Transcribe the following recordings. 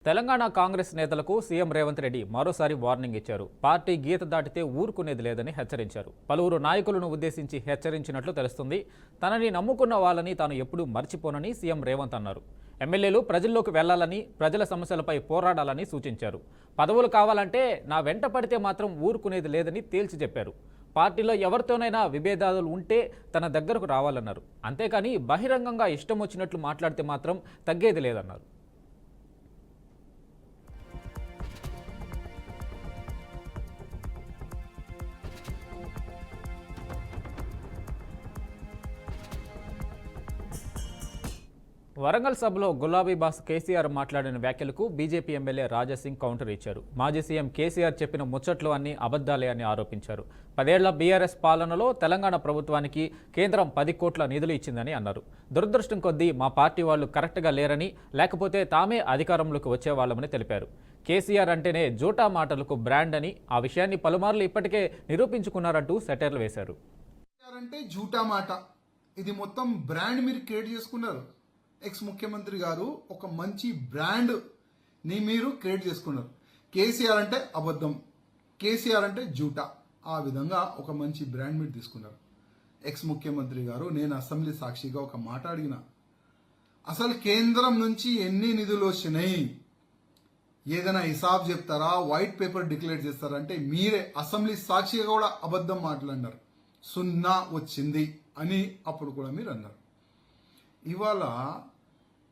తెలంగాణ కాంగ్రెస్ నేతలకు సీఎం రేవంత్ రెడ్డి మరోసారి వార్నింగ్ ఇచ్చారు. పార్టీ గీత దాటితే ఊరుకునేది లేదని హెచ్చరించారు. పలువురు నాయకులను ఉద్దేశించి హెచ్చరించినట్లు తెలుస్తుంది. తనని నమ్ముకున్న వాళ్ళని తాను ఎప్పుడూ మర్చిపోనని సీఎం రేవంత్ అన్నారు. ఎమ్మెల్యేలు ప్రజల్లోకి వెళ్లాలని, ప్రజల సమస్యలపై పోరాడాలని సూచించారు. పదవులు కావాలంటే నా వెంట పడితే మాత్రం ఊరుకునేది లేదని తేల్చి చెప్పారు. పార్టీలో ఎవరితోనైనా విభేదాలు ఉంటే తన దగ్గరకు రావాలన్నారు. అంతేకాని బహిరంగంగా ఇష్టం వచ్చినట్లు మాట్లాడితే మాత్రం తగ్గేది లేదన్నారు. వరంగల్ సభలో గులాబీ బాస్ కేసీఆర్ మాట్లాడిన వ్యాఖ్యలకు బీజేపీ ఎమ్మెల్యే రాజాసింగ్ కౌంటర్ ఇచ్చారు. మాజీ సీఎం కేసీఆర్ చెప్పిన ముచ్చట్లు అన్నీ అబద్దాలే అని ఆరోపించారు. 10 ఏళ్ల బీఆర్ఎస్ పాలనలో తెలంగాణ ప్రభుత్వానికి కేంద్రం 10 కోట్ల నిధులు ఇచ్చిందని అన్నారు. దురదృష్టం కొద్దీ మా పార్టీ వాళ్ళు కరెక్ట్గా లేరని, లేకపోతే తామే అధికారంలోకి వచ్చేవాళ్లమని తెలిపారు. కేసీఆర్ అంటేనే జోటా మాటలకు బ్రాండ్ అని, ఆ విషయాన్ని పలుమార్లు ఇప్పటికే నిరూపించుకున్నారంటూ సెటైర్లు వేశారు. జూటా మాట ఇది మొత్తం బ్రాండ్ మీరు క్రియేట్ చేసుకున్నారు. ఎక్స్ ముఖ్యమంత్రి గారు ఒక మంచి బ్రాండ్ ని మీరు క్రియేట్ చేసుకున్నారు. కేసీఆర్ అంటే అబద్ధం, కేసీఆర్ అంటే జూటా, ఆ విధంగా ఒక మంచి బ్రాండ్ మీరు తీసుకున్నారు. ఎక్స్ ముఖ్యమంత్రి గారు, నేను అసెంబ్లీ సాక్షిగా ఒక మాట అడిగిన, అసలు కేంద్రం నుంచి ఎన్ని నిధులు వచ్చినాయి, ఏదైనా హిసాబ్ చెప్తారా, వైట్ పేపర్ డిక్లేర్ చేస్తారా అంటే మీరే అసెంబ్లీ సాక్షిగా కూడా అబద్ధం మాట్లాడినారు. 0 వచ్చింది అని అప్పుడు కూడా మీరు అన్నారు. ఇవాళ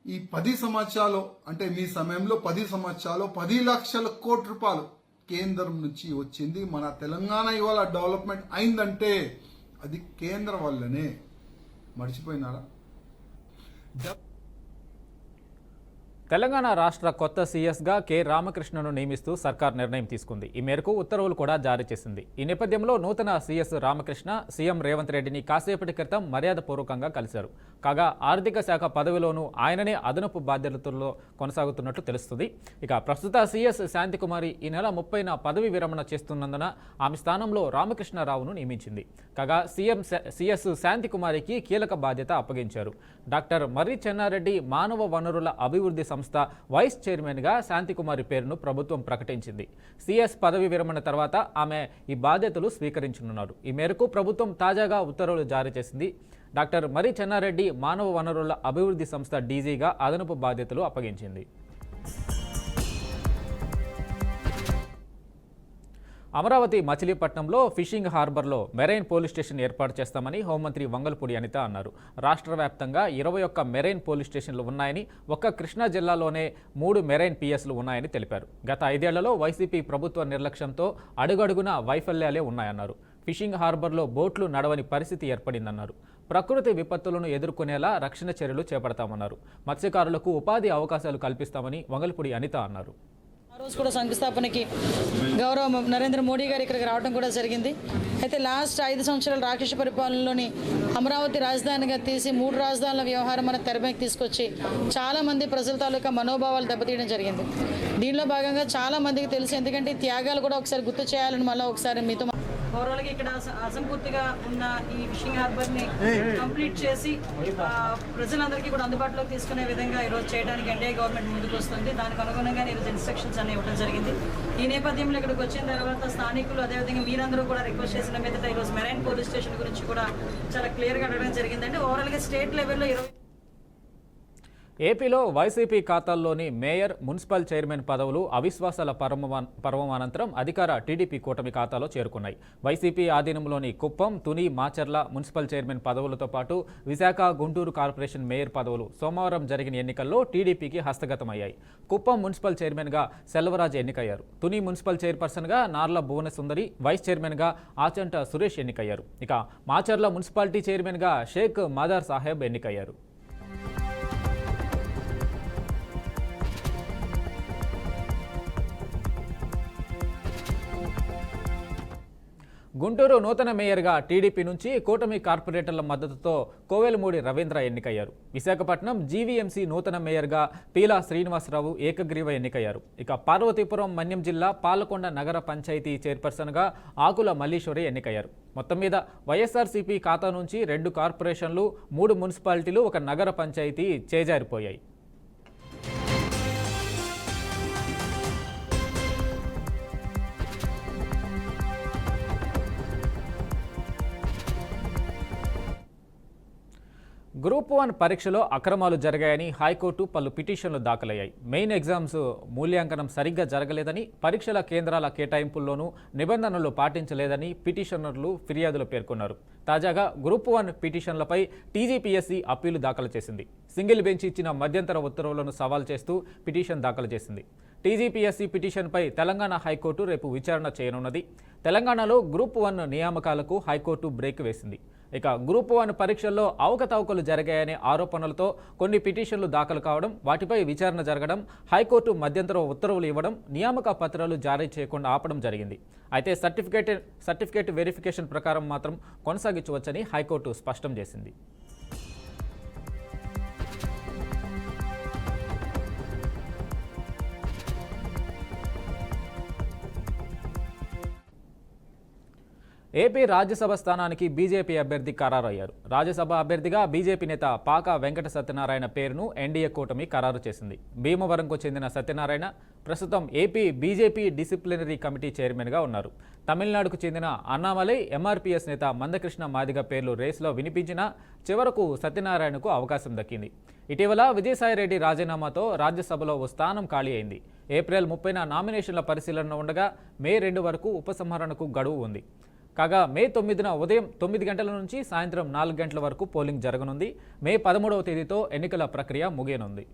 ఈ 10 సంవత్సరాలు అంటే మీ సమయంలో 10 సంవత్సరాలు 10 లక్షల కోట్ల రూపాయలు కేంద్రం నుంచి వచ్చింది. మన తెలంగాణ ఇవాళ డెవలప్మెంట్ అయిందంటే అది కేంద్రం వల్లనే. మర్చిపోయినారా? తెలంగాణ రాష్ట్ర కొత్త సీఎస్గా కె రామకృష్ణను నియమిస్తూ సర్కార్ నిర్ణయం తీసుకుంది. ఈ మేరకు ఉత్తర్వులు కూడా జారీ చేసింది. ఈ నేపథ్యంలో నూతన సీఎస్ రామకృష్ణ సీఎం రేవంత్ రెడ్డిని కాసేపటి క్రితం మర్యాదపూర్వకంగా కలిశారు. కాగా ఆర్థిక శాఖ పదవిలోనూ ఆయననే అదనపు బాధ్యతల్లో కొనసాగుతున్నట్లు తెలుస్తుంది. ఇక ప్రస్తుత సీఎస్ శాంతికుమారి ఈ నెల 30న పదవి విరమణ చేస్తున్నందున ఆమె స్థానంలో రామకృష్ణరావును నియమించింది. కాగా సీఎస్ శాంతికుమారికి కీలక బాధ్యత అప్పగించారు. డాక్టర్ మర్రి చెన్నారెడ్డి మానవ వనరుల అభివృద్ధి సంస్థ వైస్ చైర్మన్గా శాంతికుమారి పేరును ప్రభుత్వం ప్రకటించింది. సీఎస్ పదవి విరమణ తర్వాత ఆమె ఈ బాధ్యతలు స్వీకరించనున్నారు. ఈ మేరకు ప్రభుత్వం తాజాగా ఉత్తర్వులు జారీ చేసింది. డాక్టర్ మర్రి చెన్నారెడ్డి మానవ వనరుల అభివృద్ధి సంస్థ డీజీగా అదనపు బాధ్యతలు అప్పగించింది. అమరావతి మచిలీపట్నంలో ఫిషింగ్ హార్బర్లో మెరైన్ పోలీస్ స్టేషన్ ఏర్పాటు చేస్తామని హోంమంత్రి వంగల్పూడి అనిత అన్నారు. రాష్ట్ర వ్యాప్తంగా 21 మెరైన్ పోలీస్ స్టేషన్లు ఉన్నాయని, ఒక్క కృష్ణా జిల్లాలోనే 3 మెరైన్ పిఎస్లు ఉన్నాయని తెలిపారు. గత 5 ఏళ్లలో వైసీపీ ప్రభుత్వ నిర్లక్ష్యంతో అడుగడుగునా వైఫల్యాలే ఉన్నాయన్నారు. ఫిషింగ్ హార్బర్లో బోట్లు నడవని పరిస్థితి ఏర్పడిందన్నారు. ప్రకృతి విపత్తులను ఎదుర్కొనేలా రక్షణ చర్యలు చేపడతామన్నారు. మత్స్యకారులకు ఉపాధి అవకాశాలు కల్పిస్తామని వంగల్పూడి అనిత అన్నారు. ఆ రోజు కూడా శంకుస్థాపనకి గౌరవ నరేంద్ర మోడీ గారు ఇక్కడికి రావడం కూడా జరిగింది. అయితే లాస్ట్ 5 సంవత్సరాల రాకేష్ పరిపాలనలోని అమరావతి రాజధానిగా తీసి 3 రాజధానుల వ్యవహారం మన తెరపైకి తీసుకొచ్చి చాలా మంది ప్రజల తాలూకా మనోభావాలు దెబ్బతీయడం జరిగింది. దీనిలో భాగంగా చాలా మందికి తెలుసు, ఎందుకంటే త్యాగాలు కూడా ఒకసారి గుర్తు చేయాలని మళ్ళీ ఒకసారి మీతో ఓవరాల్గా ఇక్కడ అసంపూర్తిగా ఉన్న ఈ ఫిషింగ్ హార్బర్ని కంప్లీట్ చేసి ప్రజలందరికీ కూడా అందుబాటులోకి తీసుకునే విధంగా ఈరోజు చేయడానికి ఎన్డీఏ గవర్నమెంట్ ముందుకు వస్తుంది. దానికి అనుగుణంగా ఈరోజు ఇన్స్ట్రక్షన్స్ అన్ని ఇవ్వడం జరిగింది. ఈ నేపథ్యంలో ఇక్కడికి వచ్చిన తర్వాత స్థానికులు, అదేవిధంగా మీరందరూ కూడా రిక్వెస్ట్ చేసిన మీదట ఈరోజు మెరైన్ పోలీస్ స్టేషన్ గురించి కూడా చాలా క్లియర్గా అడగడం జరిగిందంటే ఓవరాల్గా స్టేట్ లెవెల్లో ఏపీలో వైసీపీ ఖాతాల్లోని మేయర్, మున్సిపల్ చైర్మన్ పదవులు అవిశ్వాసాల పర్వం అనంతరం అధికార టీడీపీ కూటమి ఖాతాలో చేరుకున్నాయి. వైసీపీ ఆధీనంలోని కుప్పం, తుని, మాచర్ల మున్సిపల్ చైర్మన్ పదవులతో పాటు విశాఖ, గుంటూరు కార్పొరేషన్ మేయర్ పదవులు సోమవారం జరిగిన ఎన్నికల్లో టీడీపీకి హస్తగతమయ్యాయి. కుప్పం మున్సిపల్ చైర్మన్గా సెల్వరాజ్ ఎన్నికయ్యారు. తుని మున్సిపల్ చైర్పర్సన్గా నార్ల భువనసుందరి, వైస్ చైర్మన్గా ఆచంట సురేష్ ఎన్నికయ్యారు. ఇక మాచర్ల మున్సిపాలిటీ చైర్మన్గా షేక్ మదార్ సాహెబ్ ఎన్నికయ్యారు. గుంటూరు నూతన మేయర్గా టీడీపీ నుంచి కూటమి కార్పొరేటర్ల మద్దతుతో కోవెలమూడి రవీంద్ర ఎన్నికయ్యారు. విశాఖపట్నం జీవీఎంసీ నూతన మేయర్గా పీలా శ్రీనివాసరావు ఏకగ్రీవ ఎన్నికయ్యారు. ఇక పార్వతీపురం మన్యం జిల్లా పాలకొండ నగర పంచాయతీ చైర్పర్సన్గా ఆకుల మల్లీశ్వరి ఎన్నికయ్యారు. మొత్తం మీద వైఎస్ఆర్సీపీ ఖాతా నుంచి 2 కార్పొరేషన్లు, 3 మున్సిపాలిటీలు, 1 నగర పంచాయతీ చేజారిపోయాయి. గ్రూప్ 1 పరీక్షలో అక్రమాలు జరిగాయని హైకోర్టు పలు పిటిషన్లు దాఖలయ్యాయి. మెయిన్ ఎగ్జామ్స్ మూల్యాంకనం సరిగ్గా జరగలేదని, పరీక్షల కేంద్రాల కేటాయింపుల్లోనూ నిబంధనలు పాటించలేదని పిటిషనర్లు ఫిర్యాదులు పేర్కొన్నారు. తాజాగా గ్రూప్ 1 పిటిషన్లపై టీజీపీఎస్సీ అప్పీలు దాఖలు చేసింది. సింగిల్ బెంచ్ ఇచ్చిన మధ్యంతర ఉత్తర్వులను సవాల్ చేస్తూ పిటిషన్ దాఖలు చేసింది. టీజీపీఎస్సీ పిటిషన్పై తెలంగాణ హైకోర్టు రేపు విచారణ చేయనున్నది. తెలంగాణలో గ్రూప్ 1 నియామకాలకు హైకోర్టు బ్రేక్ వేసింది. ఇక గ్రూప్ 1 పరీక్షల్లో అవకతవకలు జరిగాయనే ఆరోపణలతో కొన్ని పిటిషన్లు దాఖలు కావడం, వాటిపై విచారణ జరగడం, హైకోర్టు మధ్యంతర ఉత్తర్వులు ఇవ్వడం, నియామక పత్రాలు జారీ చేయకుండా ఆపడం జరిగింది. అయితే సర్టిఫికేట్ వెరిఫికేషన్ ప్రకారం మాత్రం కొనసాగించవచ్చని హైకోర్టు స్పష్టం చేసింది. ఏపీ రాజ్యసభ స్థానానికి బీజేపీ అభ్యర్థి ఖరారయ్యారు. రాజ్యసభ అభ్యర్థిగా బీజేపీ నేత పాక వెంకట సత్యనారాయణ పేరును ఎన్డీఏ కూటమి ఖరారు చేసింది. భీమవరంకు చెందిన సత్యనారాయణ ప్రస్తుతం ఏపీ బీజేపీ డిసిప్లినరీ కమిటీ చైర్మన్గా ఉన్నారు. తమిళనాడుకు చెందిన అన్నామలై, ఎంఆర్పీఎస్ నేత మందకృష్ణ మాదిగ పేర్లు రేసులో వినిపించినా చివరకు సత్యనారాయణకు అవకాశం దక్కింది. ఇటీవల విజయసాయిరెడ్డి రాజీనామాతో రాజ్యసభలో ఓ స్థానం ఖాళీ అయింది. ఏప్రిల్ 30న నామినేషన్ల పరిశీలన ఉండగా మే 2 వరకు ఉపసంహరణకు గడువు ఉంది. కాగా మే 9న ఉదయం 9 గంటల నుంచి సాయంత్రం 4 గంటల వరకు పోలింగ్ జరగనుంది. మే 13వ తేదీతో ఎన్నికల ప్రక్రియ ముగియనుంది.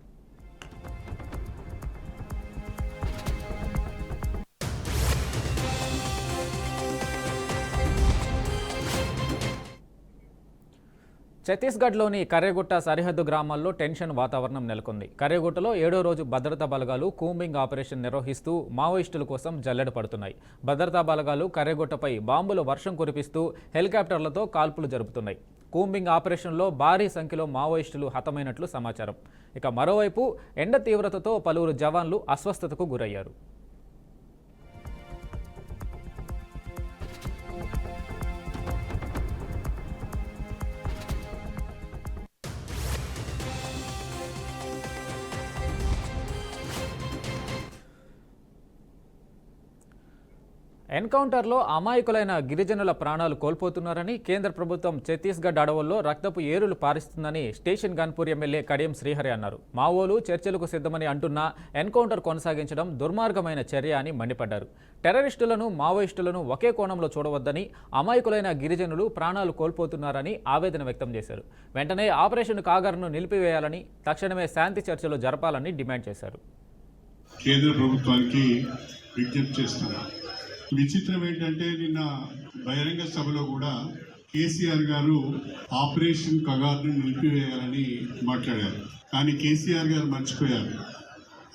ఛత్తీస్గఢ్లోని కర్రెగుట్ట సరిహద్దు గ్రామాల్లో టెన్షన్ వాతావరణం నెలకొంది. కర్రెగుట్టలో 7వ రోజు భద్రతా బలగాలు కూంబింగ్ ఆపరేషన్ నిర్వహిస్తూ మావోయిస్టుల కోసం జల్లెడ పడుతున్నాయి. భద్రతా బలగాలు కర్రెగుట్టపై బాంబులు వర్షం కురిపిస్తూ హెలికాప్టర్లతో కాల్పులు జరుపుతున్నాయి. కూంబింగ్ ఆపరేషన్లో భారీ సంఖ్యలో మావోయిస్టులు హతమైనట్లు సమాచారం. ఇక మరోవైపు ఎండ తీవ్రతతో పలువురు జవాన్లు అస్వస్థతకు గురయ్యారు. ఎన్కౌంటర్లో అమాయకులైన గిరిజనుల ప్రాణాలు కోల్పోతున్నారని, కేంద్ర ప్రభుత్వం ఛత్తీస్గఢ్ అడవుల్లో రక్తపు ఏరులు పారిస్తుందని స్టేషన్ గన్పూర్ ఎమ్మెల్యే కడియం శ్రీహరి అన్నారు. మావోలు చర్చలకు సిద్ధమని అంటున్నా ఎన్కౌంటర్ కొనసాగించడం దుర్మార్గమైన చర్య అని మండిపడ్డారు. టెర్రరిస్టులను, మావోయిస్టులను ఒకే కోణంలో చూడవద్దని, అమాయకులైన గిరిజనులు ప్రాణాలు కోల్పోతున్నారని ఆవేదన వ్యక్తం చేశారు. వెంటనే ఆపరేషన్ కాగర్ను నిలిపివేయాలని, తక్షణమే శాంతి చర్చలు జరపాలని డిమాండ్ చేశారు. కేంద్ర ప్రభుత్వానికి విజ్ఞప్తి చేస్తున్నారు. విచిత్రం ఏంటంటే నిన్న బహిరంగ సభలో కూడా కేసీఆర్ గారు ఆపరేషన్ కగార్ను నిలిపివేయాలని మాట్లాడారు. కానీ కేసీఆర్ గారు మర్చిపోయారు,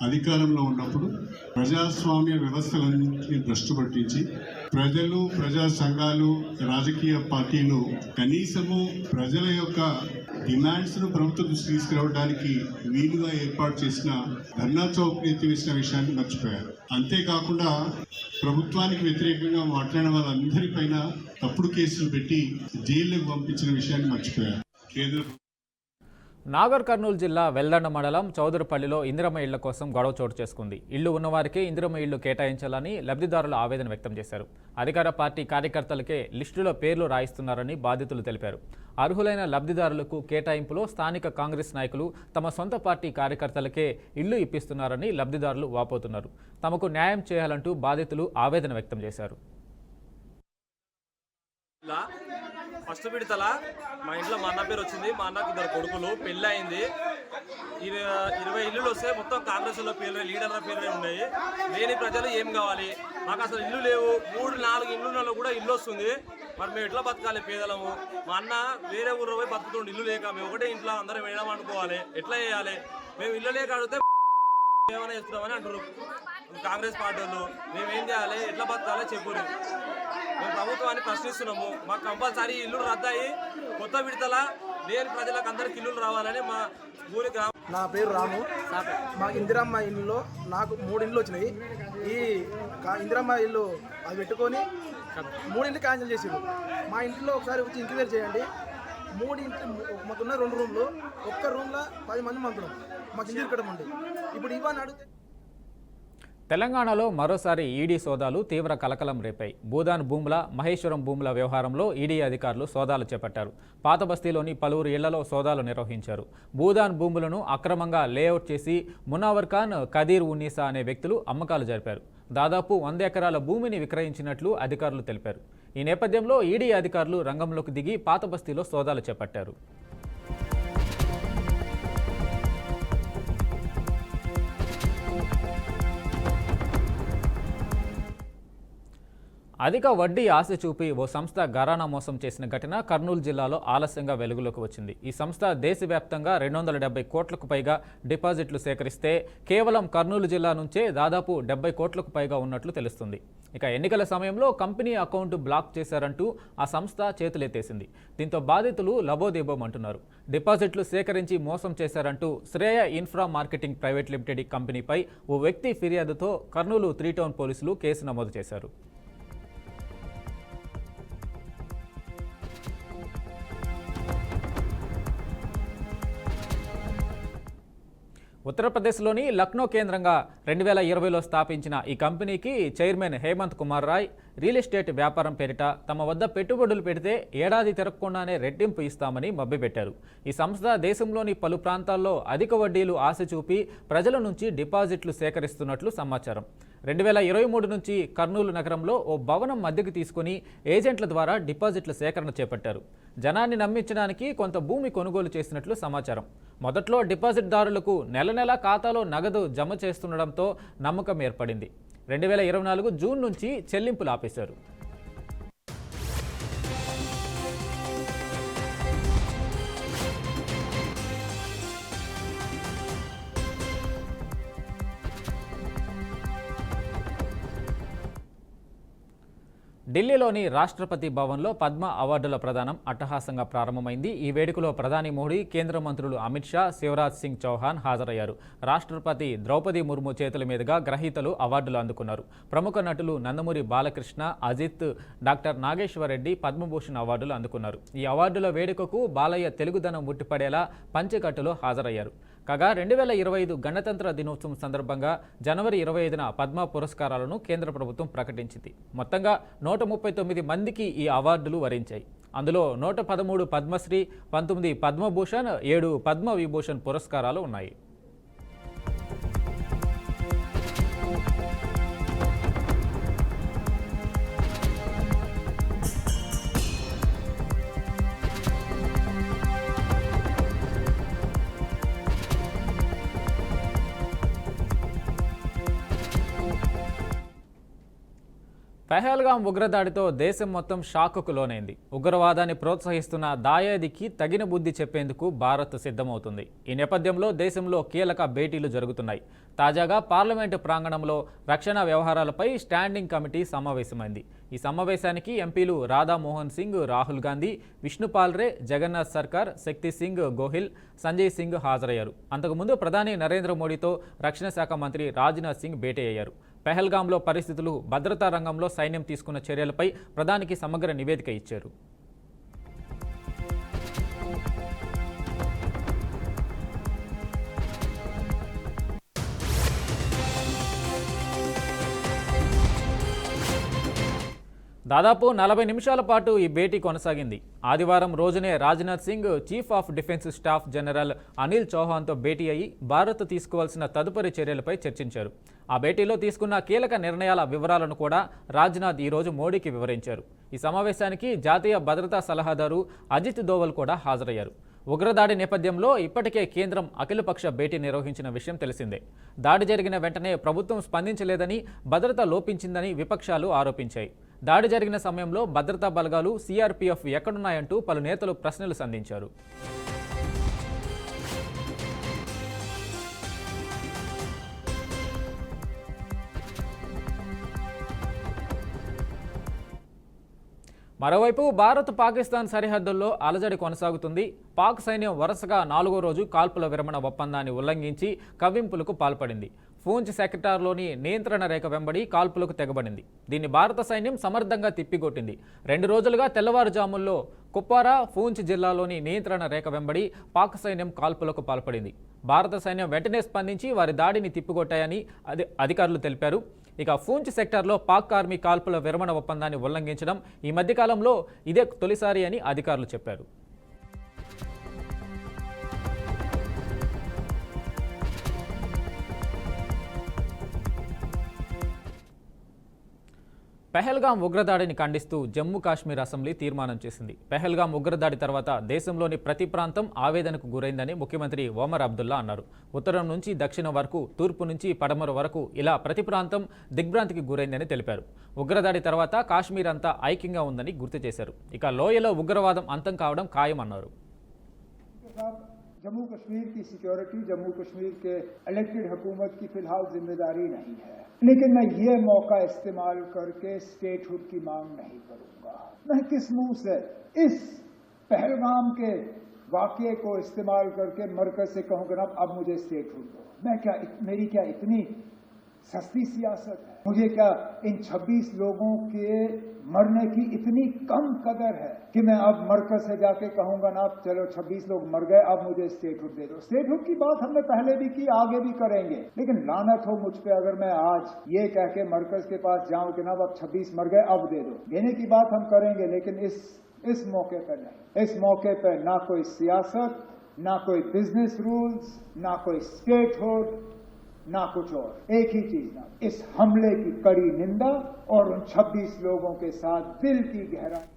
అధికారంలో ఉన్నప్పుడు ప్రజాస్వామ్య వ్యవస్థలన్నింటినీ భ్రష్టు పట్టించి ప్రజలు, ప్రజా సంఘాలు, రాజకీయ పార్టీలు కనీసము ప్రజల యొక్క డిమాండ్స్ను ప్రభుత్వం దృష్టికి తీసుకురావడానికి వీలుగా ఏర్పాటు చేసిన ధర్నా చౌక్ ఎత్తివేసిన విషయాన్ని మర్చిపోయారు. అంతేకాకుండా ప్రభుత్వానికి వ్యతిరేకంగా మాట్లాడిన వాళ్ళందరిపైన తప్పుడు కేసులు పెట్టి జైలుకు పంపించిన విషయాన్ని మర్చిపోయారు. కేంద్ర నాగర్ కర్నూలు జిల్లా వెల్దండ మండలం చౌదరిపల్లిలో ఇందిరమ్మ ఇళ్ల కోసం గొడవ చోటు చేసుకుంది. ఇళ్లు ఉన్నవారికే ఇందిరమ్మ ఇళ్లు కేటాయించాలని లబ్ధిదారులు ఆవేదన వ్యక్తం చేశారు. అధికార పార్టీ కార్యకర్తలకే లిస్టులో పేర్లు రాయిస్తున్నారని బాధితులు తెలిపారు. అర్హులైన లబ్ధిదారులకు కేటాయింపులో స్థానిక కాంగ్రెస్ నాయకులు తమ సొంత పార్టీ కార్యకర్తలకే ఇళ్లు ఇప్పిస్తున్నారని లబ్ధిదారులు వాపోతున్నారు. తమకు న్యాయం చేయాలంటూ బాధితులు ఆవేదన వ్యక్తం చేశారు. ఫస్ట్ విడతల మా ఇంట్లో మా అన్న పేరు వచ్చింది. మా అన్నకు 2 కొడుకులు, పెళ్ళి అయింది. 20 ఇల్లులు వస్తే మొత్తం కాంగ్రెస్లో పేర్లు, లీడర్ల పేర్లే ఉన్నాయి. లేని ప్రజలు ఏం కావాలి? మాకు అసలు ఇల్లు లేవు. 3-4 ఇల్లులలో కూడా ఇల్లు వస్తుంది. మరి మేము ఎట్లా బతకాలి పేదలము? మా అన్న వేరే ఊళ్ళో పోయి బతుకుతుండే, ఇల్లు లేక. మేము ఒకటే ఇంట్లో అందరం వేయడం అనుకోవాలి. ఎట్లా చేయాలి? మేము ఇల్లు లేక అడిగితే ఏమైనా చేస్తున్నామని అంటారు కాంగ్రెస్ పార్టీ వాళ్ళు. మేమేం చేయాలి? ఎట్లా బతకాలి చెప్పురు. మేము ప్రభుత్వాన్ని ప్రశ్నిస్తున్నాము. మాకు కంపల్సరీ ఇల్లు రద్దయి కొత్త విడతల లేని ప్రజలకు అందరికి ఇల్లులు రావాలని మా ఊరి గ్రామం. నా పేరు రాము. మా ఇందిరమ్మ ఇల్లులో నాకు 3 ఇండ్లు వచ్చినాయి. ఈ ఇందిరమ్మ ఇల్లు అది పెట్టుకొని 3 ఇండ్లు క్యాన్సిల్ చేసిండు. మా ఇంట్లో ఒకసారి వచ్చి ఎంక్వైరీ చేయండి. 3 ఇంట్లో మాకున్న 2 రూమ్లు, ఒక్క రూమ్లో 10 మంది మంత్రులు మాకు ఇల్లు ఇక్కడ ఉండి ఇప్పుడు ఇవన్నీ అడిగితే తెలంగాణలో మరోసారి ఈడీ సోదాలు తీవ్ర కలకలం రేపాయి. భూదాన్ భూముల, మహేశ్వరం భూముల వ్యవహారంలో ఈడీ అధికారులు సోదాలు చేపట్టారు. పాత బస్తీలోని పలువురు ఇళ్లలో సోదాలు నిర్వహించారు. భూదాన్ భూములను అక్రమంగా లేఅవుట్ చేసి మునావర్ ఖాన్, కదీర్ ఉన్నీసా అనే వ్యక్తులు అమ్మకాలు జరిపారు. దాదాపు 100 ఎకరాల భూమిని విక్రయించినట్లు అధికారులు తెలిపారు. ఈ నేపథ్యంలో ఈడీ అధికారులు రంగంలోకి దిగి పాత బస్తీలో సోదాలు చేపట్టారు. అధిక వడ్డీ ఆశ చూపి ఓ సంస్థ ఘరానా మోసం చేసిన ఘటన కర్నూలు జిల్లాలో ఆలస్యంగా వెలుగులోకి వచ్చింది. ఈ సంస్థ దేశవ్యాప్తంగా 270 కోట్లకు పైగా డిపాజిట్లు సేకరిస్తే కేవలం కర్నూలు జిల్లా నుంచే దాదాపు 70 కోట్లకు పైగా ఉన్నట్లు తెలుస్తుంది. ఇక ఎన్నికల సమయంలో కంపెనీ అకౌంట్ బ్లాక్ చేశారంటూ ఆ సంస్థ చేతులెత్తేసింది. దీంతో బాధితులు లబోదిబోమంటున్నారు. డిపాజిట్లు సేకరించి మోసం చేశారంటూ Shreya infra marketing private limited కంపెనీపై ఓ వ్యక్తి ఫిర్యాదుతో కర్నూలు 3 టౌన్ పోలీసులు కేసు నమోదు చేశారు. ఉత్తరప్రదేశ్లోని లక్నో కేంద్రంగా 2020లో స్థాపించిన ఈ కంపెనీకి chairman Hemant Kumar Rai real estate వ్యాపారం పేరిట తమ వద్ద పెట్టుబడులు పెడితే ఏడాది తిరగకుండానే రెట్టింపు ఇస్తామని మభ్యపెట్టారు. ఈ సంస్థ దేశంలోని పలు ప్రాంతాల్లో అధిక వడ్డీలు ఆశ చూపి ప్రజల నుంచి డిపాజిట్లు సేకరిస్తున్నట్లు సమాచారం. 2023 నుంచి కర్నూలు నగరంలో ఓ భవనం అద్దెకు తీసుకుని ఏజెంట్ల ద్వారా డిపాజిట్ల సేకరణ చేపట్టారు. జనాన్ని నమ్మించడానికి కొంత భూమి కొనుగోలు చేసినట్లు సమాచారం. మొదట్లో డిపాజిట్దారులకు నెల ఖాతాలో నగదు జమ చేస్తుండడంతో నమ్మకం ఏర్పడింది. 2024 జూన్ నుంచి చెల్లింపులు ఆపేశారు. ఢిల్లీలోని రాష్ట్రపతి భవన్లో పద్మ అవార్డుల ప్రదానం అట్టహాసంగా ప్రారంభమైంది. ఈ వేడుకలో ప్రధాని మోడీ, కేంద్ర మంత్రులు అమిత్ షా, శివరాజ్ సింగ్ చౌహాన్ హాజరయ్యారు. రాష్ట్రపతి ద్రౌపది ముర్ము చేతుల మీదుగా గ్రహీతలు అవార్డులు అందుకున్నారు. ప్రముఖ నటులు నందమూరి బాలకృష్ణ, అజిత్, డాక్టర్ నాగేశ్వర్ రెడ్డి పద్మభూషణ్ అవార్డులు అందుకున్నారు. ఈ అవార్డుల వేడుకకు బాలయ్య తెలుగుదనం ముట్టిపడేలా పంచెకట్టులో హాజరయ్యారు. కాగా 2025 గణతంత్ర దినోత్సవం సందర్భంగా జనవరి 25న పద్మ పురస్కారాలను కేంద్ర ప్రభుత్వం ప్రకటించింది. మొత్తంగా 139 మందికి ఈ అవార్డులు వరించాయి. అందులో 113 పద్మశ్రీ, 19 పద్మభూషణ్, 7 పద్మ విభూషణ్ పురస్కారాలు ఉన్నాయి. పెహల్గాం ఉగ్రదాడితో దేశం మొత్తం షాకుకు లోనైంది. ఉగ్రవాదాన్ని ప్రోత్సహిస్తున్న దాయాదికి తగిన బుద్ధి చెప్పేందుకు భారత్ సిద్ధమవుతుంది. ఈ నేపథ్యంలో దేశంలో కీలక భేటీలు జరుగుతున్నాయి. తాజాగా పార్లమెంటు ప్రాంగణంలో రక్షణ వ్యవహారాలపై స్టాండింగ్ కమిటీ సమావేశమైంది. ఈ సమావేశానికి ఎంపీలు రాధామోహన్ సింగ్, రాహుల్ గాంధీ, విష్ణుపాల్ రే, జగన్నాథ్ సర్కార్, శక్తి సింగ్ గోహిల్, సంజయ్ సింగ్ హాజరయ్యారు. అంతకుముందు ప్రధాని నరేంద్ర మోడీతో రక్షణ శాఖ మంత్రి రాజ్నాథ్ సింగ్ భేటీ అయ్యారు. పెహల్గాంలో పరిస్థితులు, భద్రతా రంగంలో సైన్యం తీసుకున్న చర్యలపై ప్రధానికి సమగ్ర నివేదిక ఇచ్చారు. దాదాపు 40 నిమిషాల పాటు ఈ భేటీ కొనసాగింది. ఆదివారం రోజునే Rajnath Singh chief of defence staff general Anil చౌహాన్తో భేటీ అయ్యి భారత్ తీసుకోవాల్సిన తదుపరి చర్యలపై చర్చించారు. ఆ భేటీలో తీసుకున్న కీలక నిర్ణయాల వివరాలను కూడా రాజ్నాథ్ ఈరోజు మోడీకి వివరించారు. ఈ సమావేశానికి జాతీయ భద్రతా సలహాదారు అజిత్ దోవల్ కూడా హాజరయ్యారు. ఉగ్రదాడి నేపథ్యంలో ఇప్పటికే కేంద్రం అఖిలపక్ష భేటీ నిర్వహించిన విషయం తెలిసిందే. దాడి జరిగిన వెంటనే ప్రభుత్వం స్పందించలేదని, భద్రత లోపించిందని విపక్షాలు ఆరోపించాయి. దాడి జరిగిన సమయంలో భద్రతా బలగాలు, సిఆర్పీఎఫ్ ఎక్కడున్నాయంటూ పలు నేతలు ప్రశ్నలు సంధించారు. మరోవైపు భారత్ పాకిస్తాన్ సరిహద్దుల్లో అలజడి కొనసాగుతుంది. పాక్ సైన్యం వరుసగా 4వ రోజు కాల్పుల విరమణ ఒప్పందాన్ని ఉల్లంఘించి కవ్వింపులకు పాల్పడింది. పూంచ్ సెక్టార్లోని నియంత్రణ రేఖ వెంబడి కాల్పులకు తెగబడింది. దీన్ని భారత సైన్యం సమర్థంగా తిప్పికొట్టింది. 2 రోజులుగా తెల్లవారుజాముల్లో కుప్వారా, పూంచ్ జిల్లాలోని నియంత్రణ రేఖ వెంబడి పాక్ సైన్యం కాల్పులకు పాల్పడింది. భారత సైన్యం వెంటనే స్పందించి వారి దాడిని తిప్పికొట్టాయని అధికారులు తెలిపారు. ఇక పూంచ్ సెక్టార్లో పాక్ ఆర్మీ కాల్పుల విరమణ ఒప్పందాన్ని ఉల్లంఘించడం ఈ మధ్యకాలంలో ఇదే తొలిసారి అని అధికారులు చెప్పారు. పెహల్గాం ఉగ్రదాడిని ఖండిస్తూ జమ్మూ కాశ్మీర్ అసెంబ్లీ తీర్మానం చేసింది. పెహల్గాం ఉగ్రదాడి తర్వాత దేశంలోని ప్రతి ప్రాంతం ఆవేదనకు గురైందని ముఖ్యమంత్రి ఒమర్ అబ్దుల్లా అన్నారు. ఉత్తరం నుంచి దక్షిణం వరకు, తూర్పు నుంచి పడమర వరకు ఇలా ప్రతి ప్రాంతం దిగ్భ్రాంతికి గురైందని తెలిపారు. ఉగ్రదాడి తర్వాత కాశ్మీర్ అంతా ఐక్యంగా ఉందని గుర్తు చేశారు. ఇక లోయలో ఉగ్రవాదం అంతం కావడం ఖాయమన్నారు. जम्मू कश्मीर की सिक्योरिटी जम्मू कश्मीर के इलेक्टेड हुकूमत की फिलहाल जिम्मेदारी नहीं है, लेकिन मैं ये मौका इस्तेमाल करके स्टेटहुड की मांग नहीं करूंगा। मैं किस मुंह से इस पहलगाम के वाकये को इस्तेमाल करके मरकज से कहूंगा अब मुझे स्टेटहुड दो? मैं क्या मेरी क्या इतनी सस्ती सियासत है? मुझे क्या इन 26 लोगों के मरने की इतनी कम कदर है कि मैं अब मरकज से जाके कहूंगा ना चलो 26 लोग मर गए अब मुझे स्टेटहुड दे दो? स्टेटहुड की बात हमने पहले भी की, आगे भी करेंगे, लेकिन लानत हो मुझ पे अगर मैं आज ये कह के मरकज के पास जाऊं कि ना अब 26 मर गए अब दे दो। देने की बात हम करेंगे, लेकिन इस मौके पर नहीं। इस मौके पर ना कोई सियासत, ना कोई बिजनेस रूल्स, ना कोई स्टेटहुड, ना कुछ और। एक ही चीज ना, इस हमले की कड़ी निंदा और उन 26 लोगों के साथ दिल की गहराई।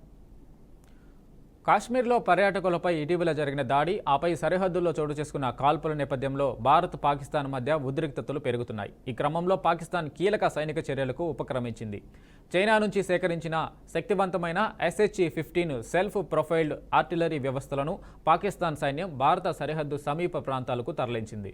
కాశ్మీర్లో పర్యాటకులపై ఇటీవల జరిగిన దాడి, ఆపై సరిహద్దుల్లో చోటు చేసుకున్న కాల్పుల నేపథ్యంలో భారత్, పాకిస్తాన్ మధ్య ఉద్రిక్తతలు పెరుగుతున్నాయి. ఈ క్రమంలో పాకిస్తాన్ కీలక సైనిక చర్యలకు ఉపక్రమించింది. చైనా నుంచి సేకరించిన శక్తివంతమైన SH-15 సెల్ఫ్ ప్రొఫైల్డ్ ఆర్టిలరీ వ్యవస్థలను పాకిస్తాన్ సైన్యం భారత సరిహద్దు సమీప ప్రాంతాలకు తరలించింది.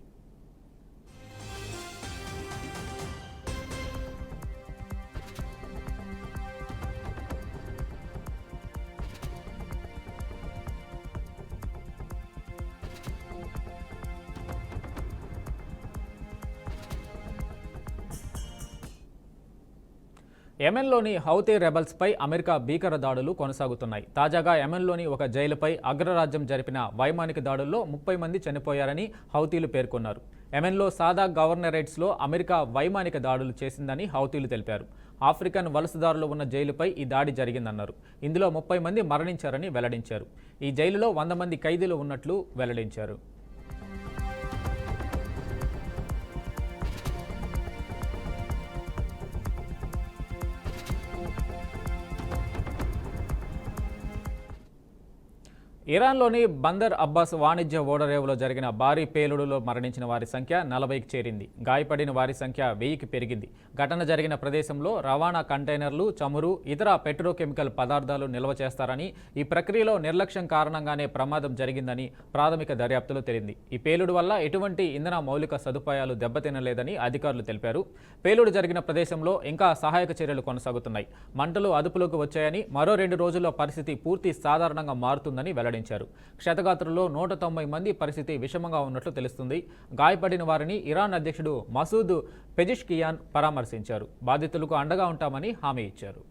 యెమెన్లోని హౌతీ రెబల్స్పై అమెరికా భీకర దాడులు కొనసాగుతున్నాయి. తాజాగా యెమెన్లోని ఒక జైలుపై అగ్రరాజ్యం జరిపిన వైమానిక దాడుల్లో 30 మంది చనిపోయారని హౌతీలు పేర్కొన్నారు. యెమెన్లో సాదా గవర్నరేట్స్లో అమెరికా వైమానిక దాడులు చేసిందని హౌతీలు తెలిపారు. ఆఫ్రికన్ వలసదారులు ఉన్న జైలుపై ఈ దాడి జరిగిందన్నారు. ఇందులో 30 మంది మరణించారని వెల్లడించారు. ఈ జైలులో 100 మంది ఖైదీలు ఉన్నట్లు వెల్లడించారు. ఇరాన్లోని బందర్ అబ్బాస్ వాణిజ్య ఓడరేవులో జరిగిన భారీ పేలుడులో మరణించిన వారి సంఖ్య 40కి చేరింది. గాయపడిన వారి సంఖ్య 1000కి పెరిగింది. ఘటన జరిగిన ప్రదేశంలో రవాణా కంటైనర్లు, చమురు, ఇతర పెట్రోకెమికల్ పదార్థాలు నిల్వ చేస్తారని, ఈ ప్రక్రియలో నిర్లక్ష్యం కారణంగానే ప్రమాదం జరిగిందని ప్రాథమిక దర్యాప్తులో తేలింది. ఈ పేలుడు వల్ల ఎటువంటి ఇంధన మౌలిక సదుపాయాలు దెబ్బతినలేదని అధికారులు తెలిపారు. పేలుడు జరిగిన ప్రదేశంలో ఇంకా సహాయక చర్యలు కొనసాగుతున్నాయి. మంటలు అదుపులోకి వచ్చాయని, మరో 2 రోజుల్లో పరిస్థితి పూర్తి సాధారణంగా మారుతుందని వెల్లడించారు. క్షతగాత్రుల్లో 190 మంది పరిస్థితి విషమంగా ఉన్నట్లు తెలుస్తుంది. గాయపడిన వారిని ఇరాన్ అధ్యక్షుడు మసూద్ పెజిష్కియాన్ పరామర్శించారు. బాధితులకు అండగా ఉంటామని హామీ ఇచ్చారు.